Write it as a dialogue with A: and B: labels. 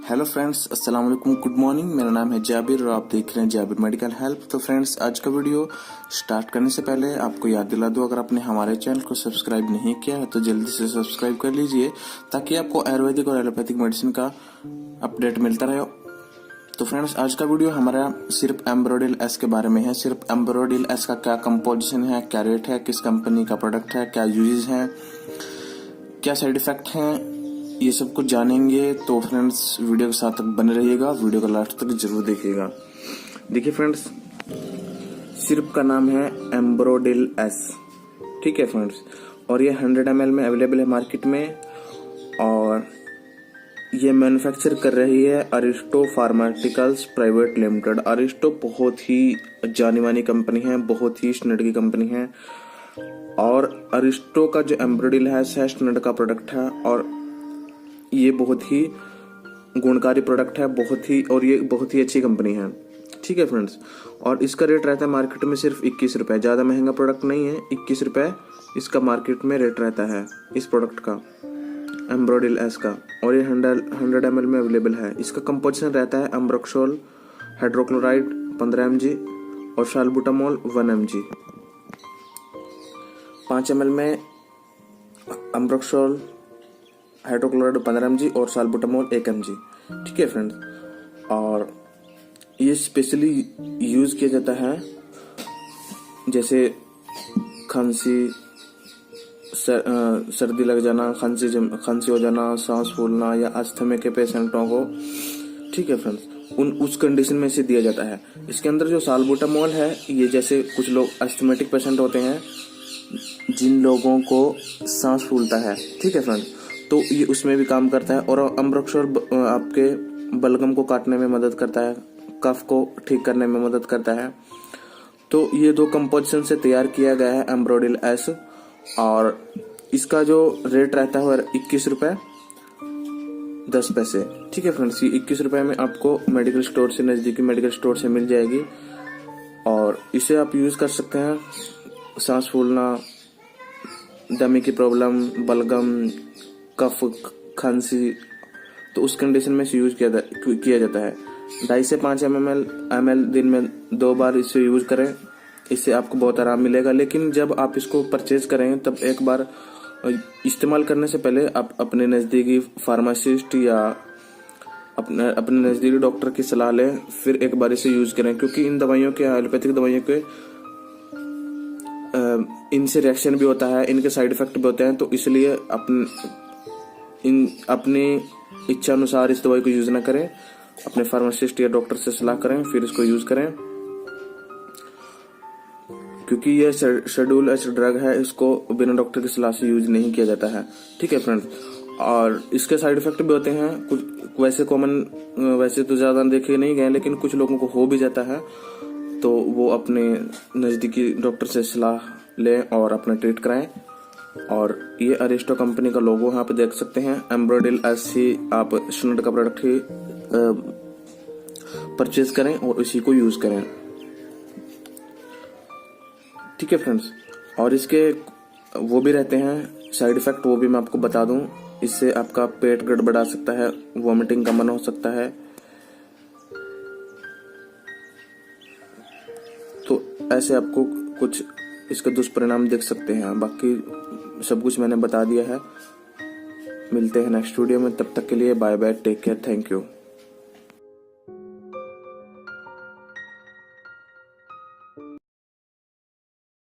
A: Hello friends, अस्सलाम वालेकुम, good morning. मेरा नाम है जाबिर और आप देख रहे हैं जाबिर मेडिकल हेल्प। तो फ्रेंड्स, आज का वीडियो स्टार्ट करने से पहले आपको याद दिला दूं, अगर आपने हमारे चैनल को सब्सक्राइब नहीं किया है तो जल्दी से सब्सक्राइब कर लीजिए ताकि आपको आयुर्वेदिक और एलोपैथिक मेडिसिन का अपडेट मिलता रहे। तो फ्रेंड्स, आज का वीडियो हमारा सिर्फ एम्ब्रोडिल एस के बारे में है। सिर्फ एम्ब्रोडिल एस का क्या कंपोजिशन है, क्या रेट है, किस कंपनी का प्रोडक्ट है, क्या यूजेस हैं, क्या साइड इफेक्ट हैं, ये सब कुछ जानेंगे। तो फ्रेंड्स, वीडियो के साथ तक बने रहिएगा, वीडियो का लास्ट तक जरूर देखिएगा। देखिए फ्रेंड्स, सिरप का नाम है एम्ब्रोडिल एस, ठीक है फ्रेंड्स, और ये 100 ml में अवेलेबल है मार्केट में और ये मैन्युफैक्चर कर रही है Aristo pharmaceuticals private limited. Aristo बहुत ही जानी मानी कंपनी है, बहुत ही स्टैंडर्ड की कंपनी है और अरिस्टो का जो एम्ब्रोडिल है स्टैंडर्ड का प्रोडक्ट है और ये बहुत ही गुणकारी प्रोडक्ट है, ये बहुत ही अच्छी कंपनी है, ठीक है फ्रेंड्स। और इसका रेट रहता है मार्केट में सिर्फ 21 रुपए, ज्यादा महंगा प्रोडक्ट नहीं है। 21 रुपए इसका मार्केट में रेट रहता है इस प्रोडक्ट का, एम्ब्रोडिल एस का, और ये 100 ml में अवेलेबल है। इसका कंपोजिशन रहता है अम्ब्रोक्सोल हाइड्रोक्लोराइड 15 mg और साल्बुटामोल 1 mg। 5 ml में अम्ब्रोक्सोल हाइड्रोक्लोराइड 15 mg और साल्बुटामोल 1 mg, ठीक है फ्रेंड्स। और ये स्पेशली यूज किया जाता है जैसे खांसी, सर्दी लग जाना, खांसी हो जाना, सांस फूलना या अस्थमा के पेशेंटों को, ठीक है फ्रेंड्स, उस कंडीशन में इसे दिया जाता है। इसके अंदर जो साल्बुटामोल है, ये जैसे कुछ लोग अस्थमेटिक पेशेंट होते हैं जिन लोगों को सांस फूलता है, ठीक है फ्रेंड्स, तो ये उसमें भी काम करता है। और अम्ब्रोक्सोल आपके बलगम को काटने में मदद करता है, कफ को ठीक करने में मदद करता है। तो ये दो कंपोजिशन से तैयार किया गया है एम्ब्रोडिल एस और इसका जो रेट रहता है 21 रुपए 10 पैसे, ठीक है फ्रेंड्स। ये 21 रुपए में आपको मेडिकल स्टोर से, नजदीकी मेडिकल स्टोर से मिल जाएगी और इसे आप यूज कर सकते हैं सांस फूलना, दमे की प्रॉब्लम, बलगम, कफ, खांसी, तो उस कंडीशन में इसे यूज किया जाता है। 2.5 से 5 ml दिन में 2 बार इसे यूज करें, इससे आपको बहुत आराम मिलेगा। लेकिन जब आप इसको परचेज करें तब एक बार इस्तेमाल करने से पहले आप अपने नजदीकी फार्मासिस्ट या अपने नजदीकी डॉक्टर की सलाह लें, फिर एक बार इसे यूज करें, क्योंकि इन दवाइयों के, एलोपैथिक दवाइयों के इनसे रिएक्शन भी होता है, इनके साइड इफेक्ट भी होते हैं। तो इसलिए अपनी इच्छा अनुसार इस दवाई को यूज ना करें, अपने फार्मासिस्ट या डॉक्टर से सलाह करें फिर इसको यूज करें, क्योंकि ये शेड्यूल एच ड्रग है, इसको बिना डॉक्टर की सलाह से यूज नहीं किया जाता है, ठीक है फ्रेंड्स। और इसके साइड इफेक्ट भी होते हैं कुछ, वैसे तो ज्यादा देखे नहीं गए, लेकिन कुछ लोगों को हो भी जाता है, तो वो अपने नजदीकी डॉक्टर से सलाह लें और अपना ट्रीट कराएं। और ये अरिस्टो कंपनी का लोगो यहाँ पे देख सकते हैं, एम्ब्रोडिल एस ही आप स्टैंडर्ड का प्रोडक्ट ही परचेज करें और इसी को यूज करें, ठीक है फ्रेंड्स। और इसके वो भी रहते हैं साइड इफेक्ट, वो भी मैं आपको बता दूं। इससे आपका पेट गड़बड़ा सकता है, वॉमिटिंग का मन हो सकता है, तो ऐसे आपको कुछ इसके दुष्परिणाम देख सकते हैं। बाकी सब कुछ मैंने बता दिया है। मिलते हैं नेक्स्ट वीडियो में, तब तक के लिए bye bye, take care, thank you.